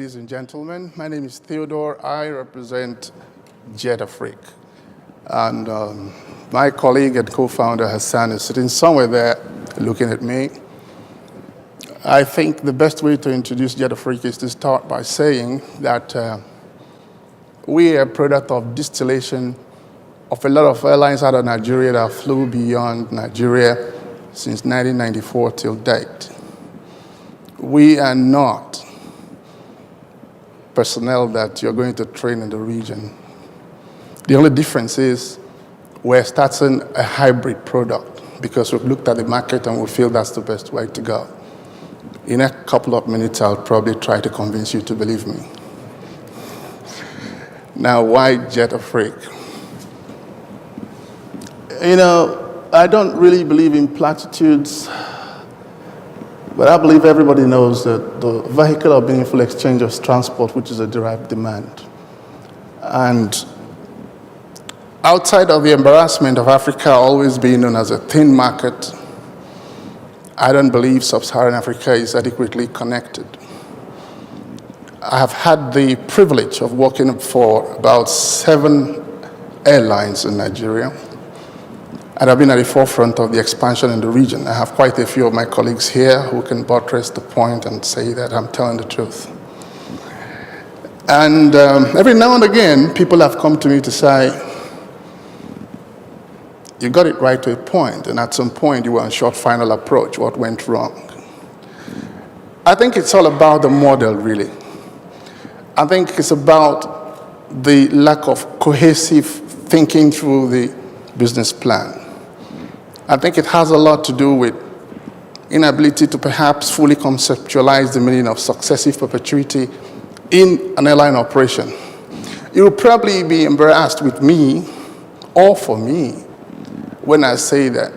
ladies and gentlemen. My name is Theodore. I represent Jet Afrique. And my colleague and co-founder Hassan is sitting somewhere there looking at me. I think the best way to introduce Jet Afrique is to start by saying that we are a product of distillation of a lot of airlines out of Nigeria that flew beyond Nigeria since 1994 till date. We are not personnel that you're going to train in the region. The only difference is we're starting a hybrid product because we've looked at the market and we feel that's the best way to go. In a couple of minutes, I'll probably try to convince you to believe me. Now, why Jet Afrique? You know, I don't really believe in platitudes, but I believe everybody knows that the vehicle of meaningful exchange of transport, which is a derived demand. And outside of the embarrassment of Africa always being known as a thin market, I don't believe sub-Saharan Africa is adequately connected. I have had the privilege of working for about 7 airlines in Nigeria, and I've been at the forefront of the expansion in the region. I have quite a few of my colleagues here who can buttress the point and say that I'm telling the truth. And every now and again, people have come to me to say, you got it right to a point, and at some point you were on short final approach. What went wrong? I think it's all about the model, really. I think it's about the lack of cohesive thinking through the business plan. I think it has a lot to do with inability to perhaps fully conceptualize the meaning of successive perpetuity in an airline operation. You will probably be embarrassed with me, or for me, when I say that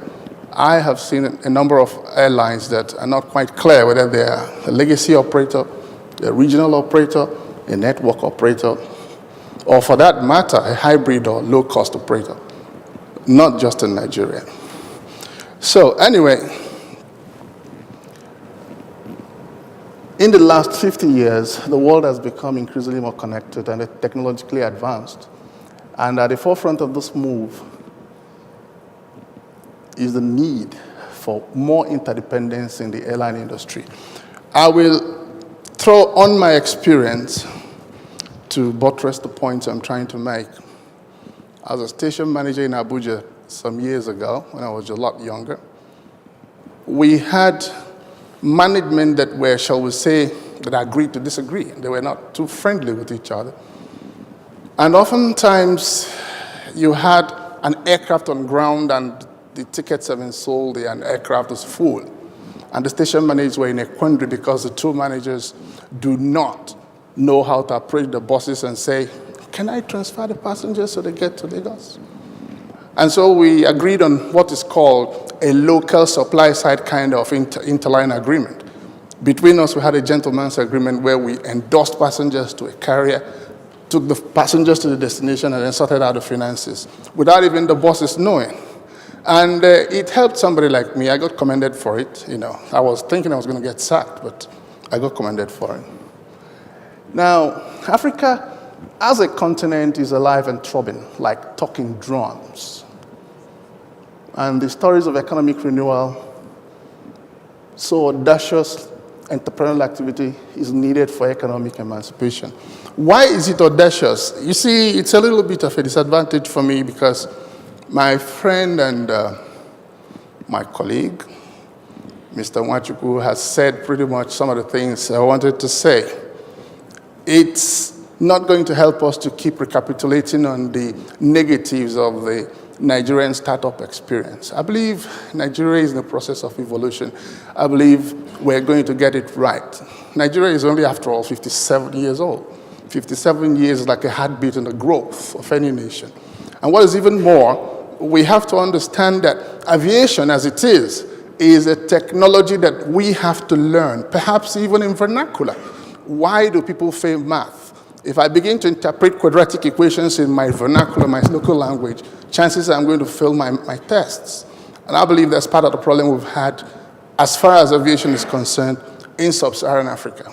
I have seen a number of airlines that are not quite clear whether they are a legacy operator, a regional operator, a network operator, or for that matter, a hybrid or low-cost operator, not just in Nigeria. So anyway, in the last 50 years, the world has become increasingly more connected and technologically advanced. And at the forefront of this move is the need for more interdependence in the airline industry. I will throw on my experience to buttress the points I'm trying to make. As a station manager in Abuja some years ago, when I was a lot younger, we had management that were, shall we say, that agreed to disagree. They were not too friendly with each other. And oftentimes, you had an aircraft on ground and the tickets have been sold and the aircraft is full. And the station managers were in a quandary because the 2 managers do not know how to approach the buses and say, can I transfer the passengers so they get to Lagos? And so we agreed on what is called a local supply side kind of interline agreement. Between us, we had a gentleman's agreement where we endorsed passengers to a carrier, took the passengers to the destination, and then sorted out the finances without even the bosses knowing. And it helped somebody like me. I got commended for it. You know, I was thinking I was going to get sacked, but I got commended for it. Now, Africa as a continent is alive and throbbing, like talking drums. And the stories of economic renewal, so audacious entrepreneurial activity is needed for economic emancipation. Why is it audacious? You see, it's a little bit of a disadvantage for me because my friend and my colleague, Mr. Nwachukwu, has said pretty much some of the things I wanted to say. It's not going to help us to keep recapitulating on the negatives of the Nigerian startup experience. I believe Nigeria is in the process of evolution. I believe we're going to get it right. Nigeria is only, after all, 57 years old. 57 years is like a heartbeat in the growth of any nation. And what is even more, we have to understand that aviation as it is a technology that we have to learn, perhaps even in vernacular. Why do people fail math? If I begin to interpret quadratic equations in my vernacular, my local language, chances are I'm going to fail my tests. And I believe that's part of the problem we've had as far as aviation is concerned in sub-Saharan Africa.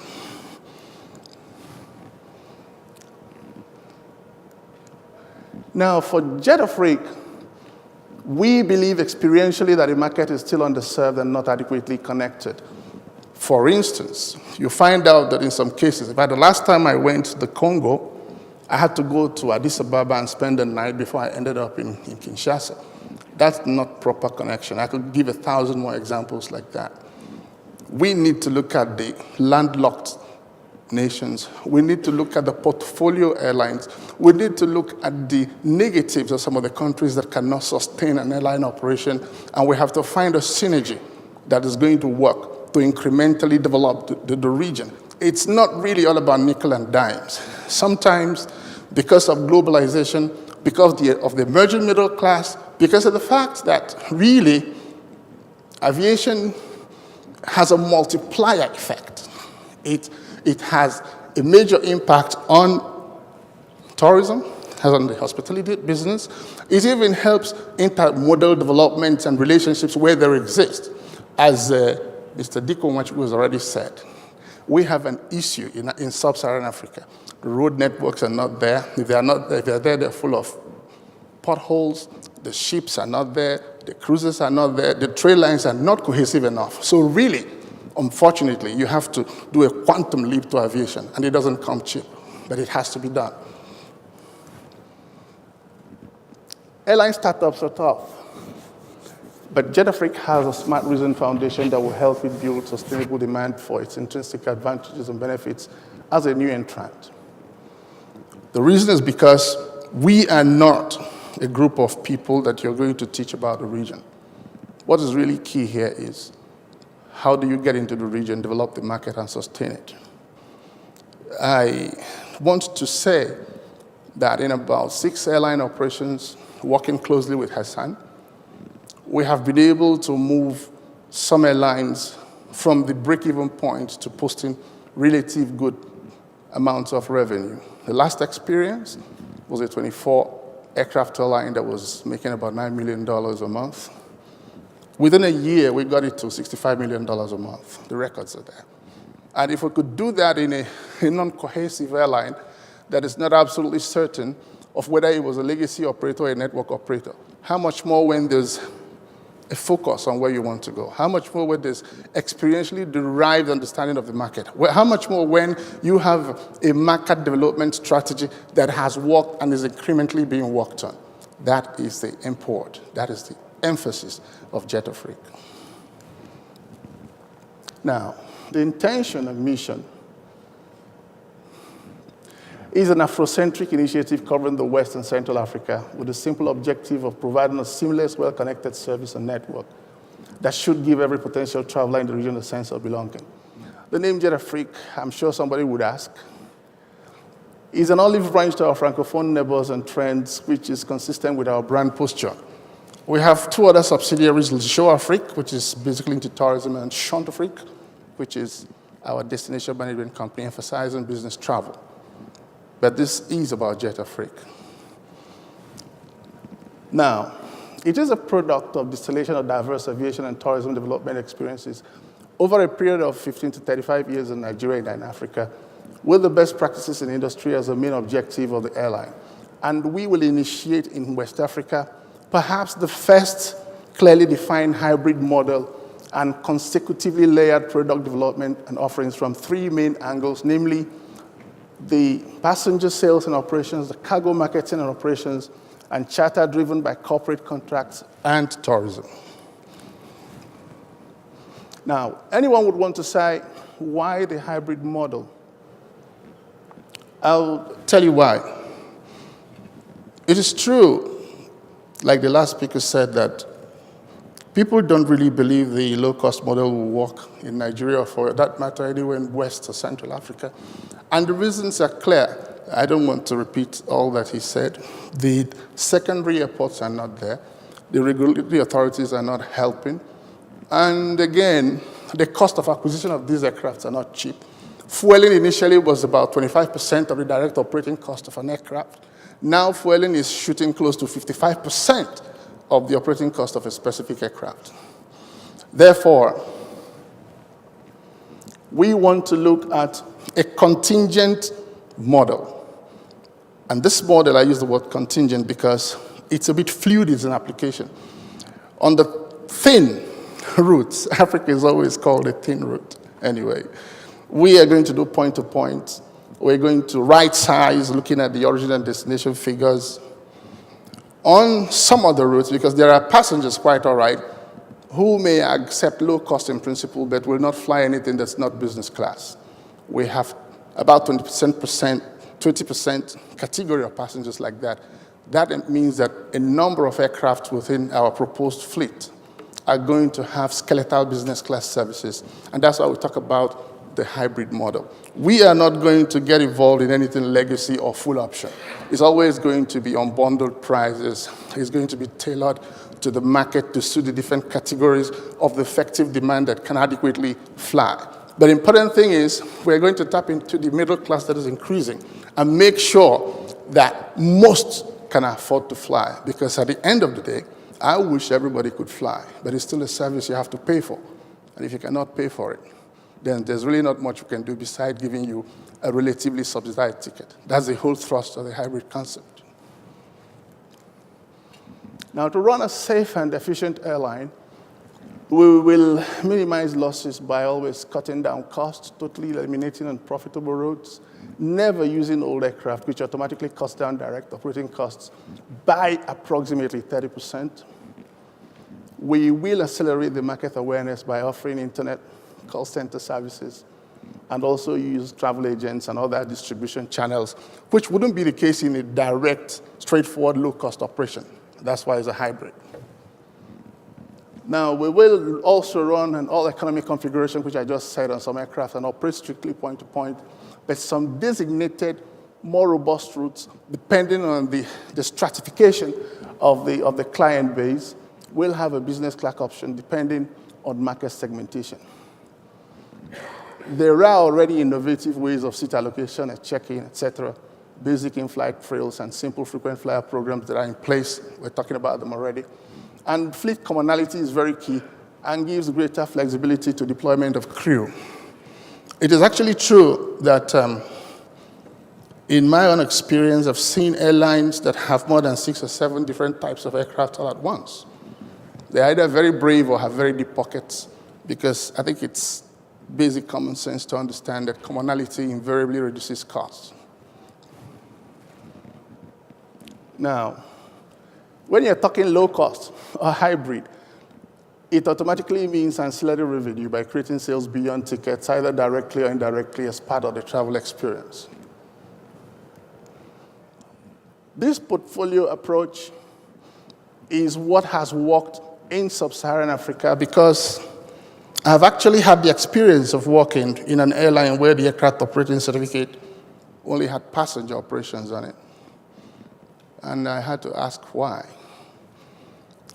Now, for Jet Afrique, we believe experientially that the market is still underserved and not adequately connected. For instance, you find out that in some cases, in fact, the last time I went to the Congo, I had to go to Addis Ababa and spend the night before I ended up in Kinshasa. That's not proper connection. I could give 1,000 more examples like that. We need to look at the landlocked nations. We need to look at the portfolio airlines. We need to look at the negatives of some of the countries that cannot sustain an airline operation, and we have to find a synergy that is going to work to incrementally develop the region. It's not really all about nickel and dimes. Sometimes, because of globalization, because of the emerging middle class, because of the fact that really aviation has a multiplier effect. It has a major impact on tourism, has on the hospitality business. It even helps intermodal development and relationships where there exist. As Mr. Diko Nwachukwu has already said, we have an issue in sub-Saharan Africa. The road networks are not there. If they are not there, if they're there, they're full of potholes. The ships are not there. The cruises are not there. The trade lines are not cohesive enough. So really, unfortunately, you have to do a quantum leap to aviation, and it doesn't come cheap, but it has to be done. Airline startups are tough, but Jet Afrique has a smart reason foundation that will help it build sustainable demand for its intrinsic advantages and benefits as a new entrant. The reason is because we are not a group of people that you're going to teach about the region. What is really key here is how do you get into the region, develop the market, and sustain it? I want to say that in about 6 airline operations, working closely with Hassan, we have been able to move some airlines from the break-even point to posting relative good amounts of revenue. The last experience was a 24-aircraft airline that was making about $9 million a month. Within a year, we got it to $65 million a month. The records are there. And if we could do that in a non-cohesive airline that is not absolutely certain of whether it was a legacy operator or a network operator, how much more when there's a focus on where you want to go? How much more when there's experientially derived understanding of the market? How much more when you have a market development strategy that has worked and is incrementally being worked on? That is the import. That is the emphasis of Jet Afrique. Now, the intention and mission is an Afrocentric initiative covering the West and Central Africa with the simple objective of providing a seamless, well-connected service and network that should give every potential traveler in the region a sense of belonging. The name Jet Afrique, I'm sure somebody would ask, is an olive branch to our Francophone neighbors and trends, which is consistent with our brand posture. We have 2 other subsidiaries, Jet Afrique, which is basically into tourism, and Chant Afrique, which is our destination management company emphasizing business travel. But this is about Jet Afrique. Now, it is a product of distillation of diverse aviation and tourism development experiences over a period of 15 to 35 years in Nigeria and in Africa, with the best practices in industry as the main objective of the airline. And we will initiate in West Africa perhaps the first clearly defined hybrid model and consecutively layered product development and offerings from 3 main angles, namely the passenger sales and operations, the cargo marketing and operations, and charter driven by corporate contracts and tourism. Now, anyone would want to say, why the hybrid model? I'll tell you why. It is true, like the last speaker said, that people don't really believe the low-cost model will work in Nigeria, or for that matter, anywhere in West or Central Africa. And the reasons are clear. I don't want to repeat all that he said. The secondary airports are not there. The regulatory authorities are not helping. And again, the cost of acquisition of these aircraft are not cheap. Fueling initially was about 25% of the direct operating cost of an aircraft. Now fueling is shooting close to 55% of the operating cost of a specific aircraft. Therefore, we want to look at a contingent model And this model, I use the word contingent because it's a bit fluid as an application. On the thin routes, Africa is always called a thin route anyway. We are going to do point-to-point. We're going to right size, looking at the origin and destination figures. On some of the routes, because there are passengers, quite all right, who may accept low cost in principle, but will not fly anything that's not business class. We have about 20% category of passengers like that. That means that a number of aircraft within our proposed fleet are going to have skeletal business class services. And that's why we talk about the hybrid model. We are not going to get involved in anything legacy or full option. It's always going to be unbundled prices. It's going to be tailored to the market to suit the different categories of the effective demand that can adequately fly. But the important thing is we're going to tap into the middle class that is increasing and make sure that most can afford to fly. Because at the end of the day, I wish everybody could fly, but it's still a service you have to pay for. And if you cannot pay for it, then there's really not much we can do besides giving you a relatively subsidized ticket. That's the whole thrust of the hybrid concept. Now, to run a safe and efficient airline, we will minimize losses by always cutting down costs, totally eliminating unprofitable routes, never using old aircraft, which automatically cuts down direct operating costs by approximately 30%. We will accelerate the market awareness by offering internet call center services and also use travel agents and other distribution channels, which wouldn't be the case in a direct, straightforward, low-cost operation. That's why it's a hybrid. Now, we will also run an all-economy configuration, which I just said, on some aircraft and operate strictly point-to-point, but some designated, more robust routes, depending on the stratification of the client base, will have a business class option depending on market segmentation. There are already innovative ways of seat allocation and check-in, et cetera, basic in-flight frills and simple frequent flyer programs that are in place. We're talking about them already. And fleet commonality is very key and gives greater flexibility to deployment of crew. It is actually true that in my own experience, I've seen airlines that have more than 6 or 7 different types of aircraft all at once. They're either very brave or have very deep pockets, because I think it's basic common sense to understand that commonality invariably reduces costs. Now, when you're talking low cost or hybrid, it automatically means ancillary revenue by creating sales beyond tickets, either directly or indirectly as part of the travel experience. This portfolio approach is what has worked in sub-Saharan Africa, because I've actually had the experience of working in an airline where the aircraft operating certificate only had passenger operations on it. And I had to ask why.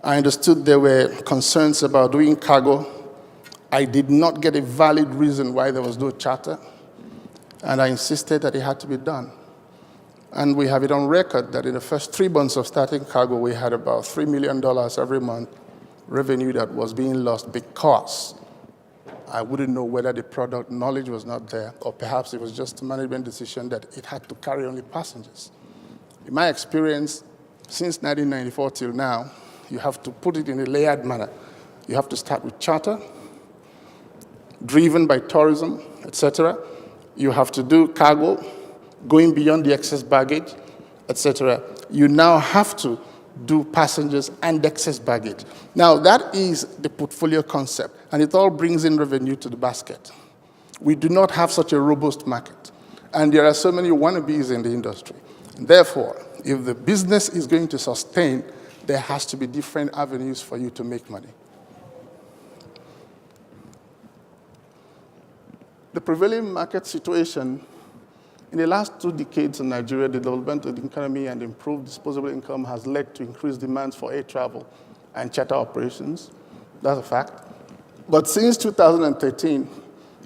I understood there were concerns about doing cargo. I did not get a valid reason why there was no charter, and I insisted that it had to be done. And we have it on record that in the first 3 months of starting cargo, we had about $3 million every month revenue that was being lost because I wouldn't know whether the product knowledge was not there, or perhaps it was just a management decision that it had to carry only passengers. In my experience, since 1994 till now, you have to put it in a layered manner. You have to start with charter, driven by tourism, etc. You have to do cargo, going beyond the excess baggage, etc. You now have to do passengers and excess baggage. Now, that is the portfolio concept, and it all brings in revenue to the basket. We do not have such a robust market, and there are so many wannabes in the industry. Therefore, if the business is going to sustain, there has to be different avenues for you to make money. The prevailing market situation in the last 2 decades in Nigeria, the development of the economy and improved disposable income has led to increased demands for air travel and charter operations. That's a fact. But since 2013,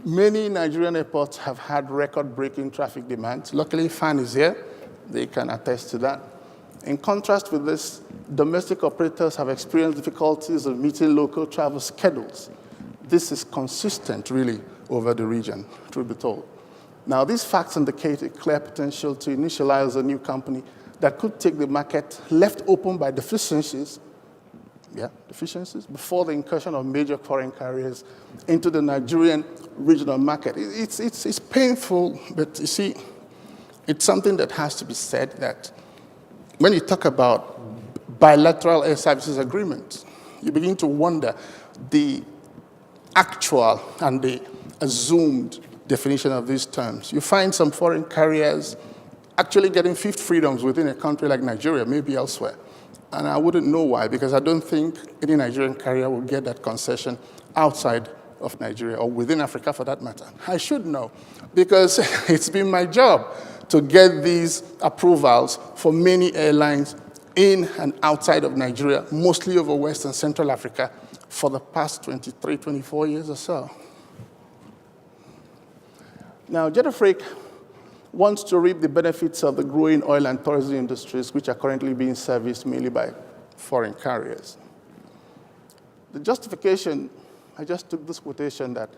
many Nigerian airports have had record-breaking traffic demands. Luckily, FAN is here. They can attest to that. In contrast with this, domestic operators have experienced difficulties of meeting local travel schedules. This is consistent, really, over the region, truth be told. Now, these facts indicate a clear potential to initialize a new company that could take the market left open by deficiencies before the incursion of major foreign carriers into the Nigerian regional market. It's painful, but you see, it's something that has to be said that when you talk about bilateral air services agreements, you begin to wonder the actual and the assumed definition of these terms. You find some foreign carriers actually getting fifth freedoms within a country like Nigeria, maybe elsewhere. And I wouldn't know why, because I don't think any Nigerian carrier will get that concession outside of Nigeria, or within Africa for that matter. I should know, because it's been my job to get these approvals for many airlines in and outside of Nigeria, mostly over West and Central Africa, for the past 23, 24 years or so. Now, Jet Afrique wants to reap the benefits of the growing oil and tourism industries, which are currently being serviced mainly by foreign carriers. The justification, I just took this quotation that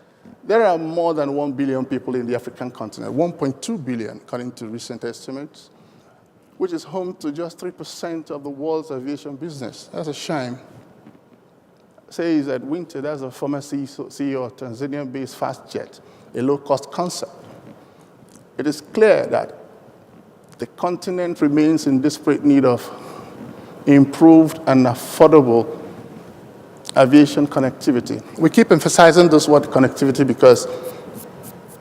there are more than 1 billion people in the African continent, 1.2 billion according to recent estimates, which is home to just 3% of the world's aviation business. That's a shame. Says that Winter, that's a former CEO of Tanzanian-based FastJet, a low-cost concept. It is clear that the continent remains in desperate need of improved and affordable aviation connectivity. We keep emphasizing this word connectivity because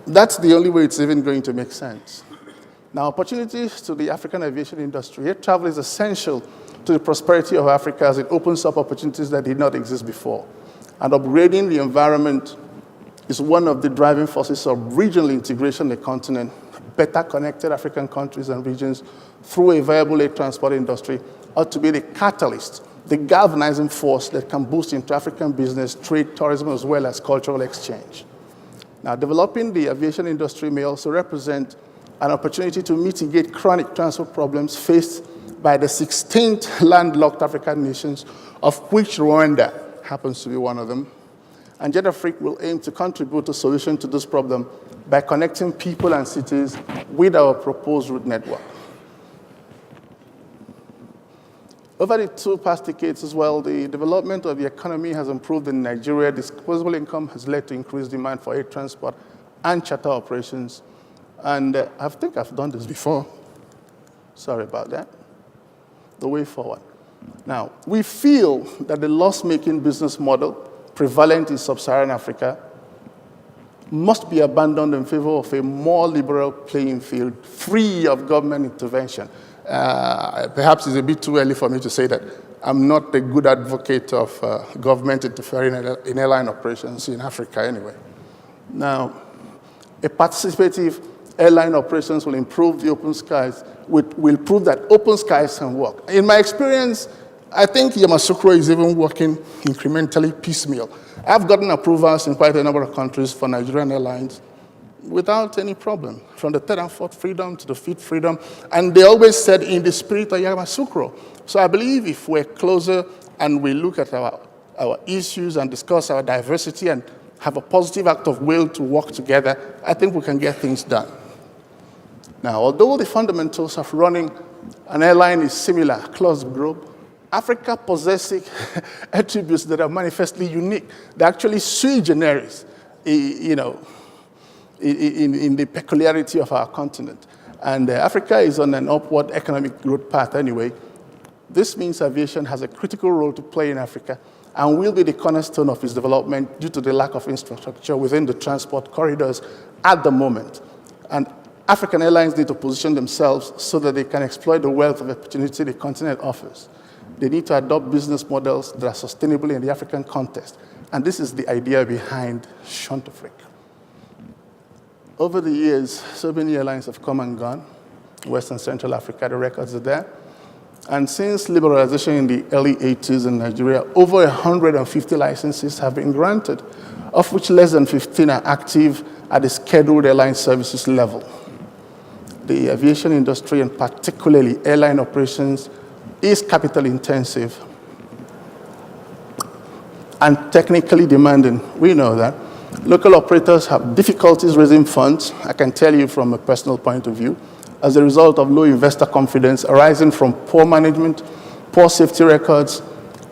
that's the only way it's even going to make sense. Now, opportunities to the African aviation industry. Air travel is essential to the prosperity of Africa as it opens up opportunities that did not exist before. And upgrading the environment is one of the driving forces of regional integration in the continent. Better connected African countries and regions through a viable air transport industry ought to be the catalyst, the galvanizing force that can boost inter-African business, trade, tourism, as well as cultural exchange. Now, developing the aviation industry may also represent an opportunity to mitigate chronic transport problems faced by the 16th landlocked African nations, of which Rwanda happens to be one of them. And Jet Afrique will aim to contribute to a solution to this problem by connecting people and cities with our proposed route network. Over the 2 past decades as well, the development of the economy has improved in Nigeria. Disposable income has led to increased demand for air transport and charter operations. And I think I've done this before. Sorry about that. The way forward. Now, we feel that the loss-making business model prevalent in sub-Saharan Africa must be abandoned in favor of a more liberal playing field, free of government intervention. Perhaps it's a bit too early for me to say that I'm not a good advocate of government interfering in airline operations in Africa anyway. Now, a participative airline operations will improve the open skies, will prove that open skies can work. In my experience, I think Yamoussoukro is even working incrementally piecemeal. I've gotten approvals in quite a number of countries for Nigerian airlines without any problem, from the third and fourth freedom to the fifth freedom, and they always said in the spirit of Yamoussoukro. So I believe if we're closer and we look at our issues and discuss our diversity and have a positive act of will to work together, I think we can get things done. Now, although the fundamentals of running an airline is similar across the globe, Africa possesses attributes that are manifestly unique. They're actually sui generis, in the peculiarity of our continent. And Africa is on an upward economic growth path anyway. This means aviation has a critical role to play in Africa and will be the cornerstone of its development due to the lack of infrastructure within the transport corridors at the moment. And African airlines need to position themselves so that they can exploit the wealth of opportunity the continent offers. They need to adopt business models that are sustainable in the African context. And this is the idea behind Jet Afrique. Over the years, so many airlines have come and gone. West and Central Africa, the records are there. And since liberalization in the early 80s in Nigeria, over 150 licenses have been granted, of which less than 15 are active at the scheduled airline services level. The aviation industry, and particularly airline operations, is capital intensive and technically demanding. We know that. Local operators have difficulties raising funds, I can tell you from a personal point of view, as a result of low investor confidence arising from poor management, poor safety records,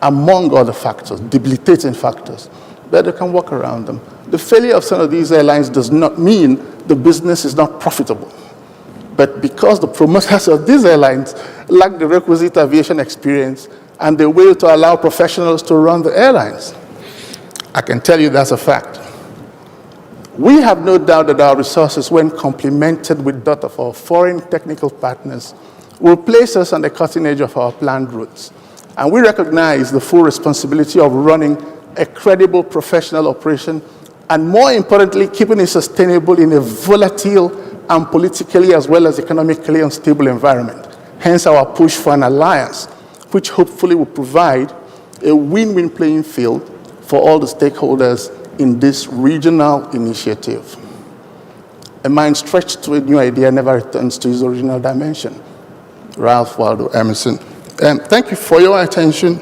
among other factors, debilitating factors. But they can work around them. The failure of some of these airlines does not mean the business is not profitable. But because the promoters of these airlines lack the requisite aviation experience and the will to allow professionals to run the airlines, I can tell you that's a fact. We have no doubt that our resources, when complemented with that of our foreign technical partners, will place us on the cutting edge of our planned routes. And we recognize the full responsibility of running a credible professional operation, and more importantly, keeping it sustainable in a volatile and politically as well as economically unstable environment. Hence our push for an alliance, which hopefully will provide a win-win playing field for all the stakeholders in this regional initiative. A mind stretched to a new idea never returns to its original dimension. Ralph Waldo Emerson. Thank you for your attention.